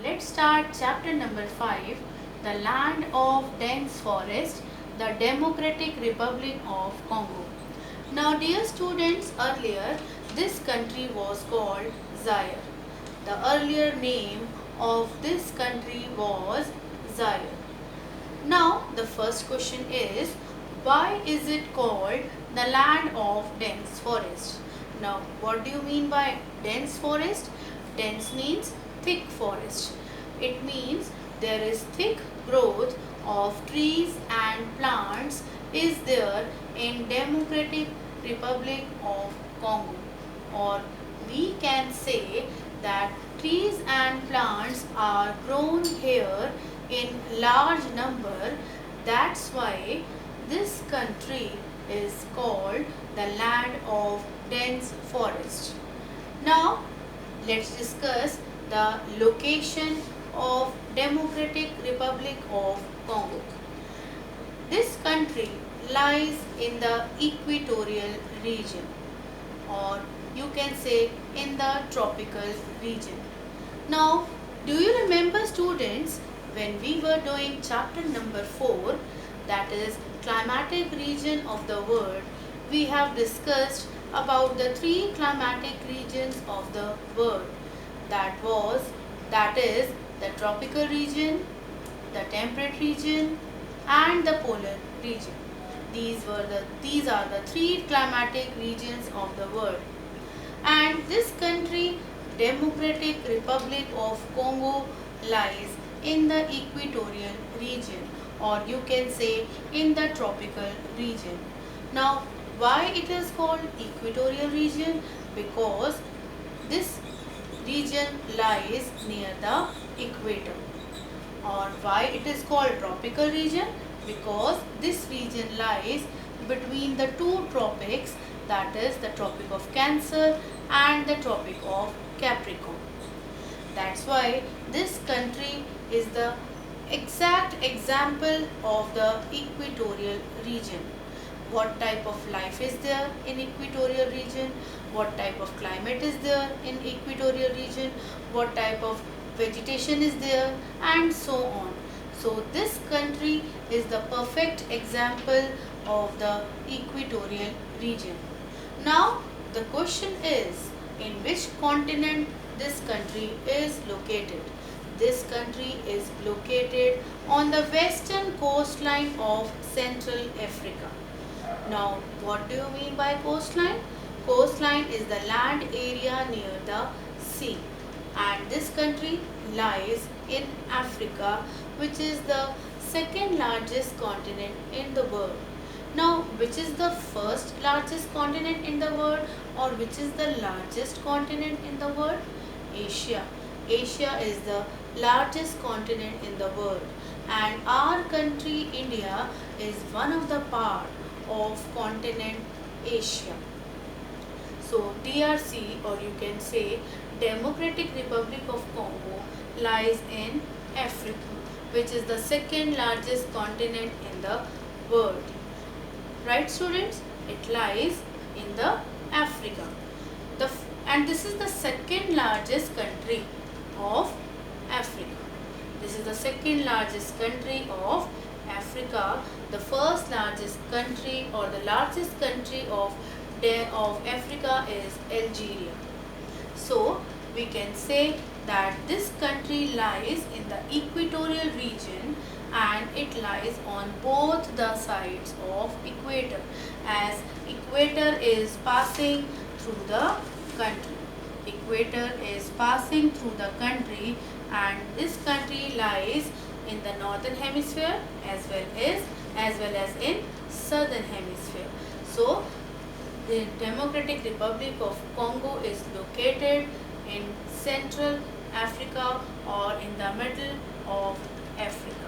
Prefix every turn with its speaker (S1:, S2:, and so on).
S1: let's start chapter number 5, the land of dense forest, the Democratic Republic of Congo. Now dear students, earlier this country was called Zaire. The earlier name of this country was Zaire. Now the first question is, why is it called the land of dense forest? Now what do you mean by dense forest? Dense means thick forest. It means there is thick growth of trees and plants is there in Democratic Republic of Congo, or we can say that trees and plants are grown here in large number. That's why this country is called the land of dense forest. Now let's discuss the location of Democratic Republic of Congo. This country lies in the equatorial region, or you can say in the tropical region. Now, do you remember students when we were doing chapter number 4, that is climatic region of the world, we have discussed about the 3 climatic regions of the world. That is the tropical region, the temperate region and the polar region. These are the 3 climatic regions of the world. And this country, Democratic Republic of Congo, lies in the equatorial region, or you can say in the tropical region. Now why it is called equatorial region? Because this region lies near the equator. Or why it is called tropical region? Because this region lies between the 2 tropics, that is the Tropic of Cancer and the Tropic of Capricorn. That's why this country is the exact example of the equatorial region. What type of life is there in equatorial region? What type of climate is there in equatorial region? What type of vegetation is there? And so on. So this country is the perfect example of the equatorial region. Now the question is, in which continent this country is located? This country is located on the western coastline of Central Africa. Now what do you mean by coastline? Coastline is the land area near the sea, and this country lies in Africa, which is the second largest continent in the world. Now which is the first largest continent in the world, or which is the largest continent in the world? Asia. Asia is the largest continent in the world, and our country India is one of the part of continent Asia. So DRC, or you can say Democratic Republic of Congo, lies in Africa, which is the second largest continent in the world. Right students? It lies in the Africa. And this is the second largest country of Africa. This is the second largest country of Africa. The first largest country, or the largest country of Africa, is Algeria. So we can say that this country lies in the equatorial region, and it lies on both the sides of equator, as equator is passing through the country. Equator is passing through the country, and this country lies in the northern hemisphere as well as in southern hemisphere. So the Democratic Republic of Congo is located in Central Africa, or in the middle of Africa.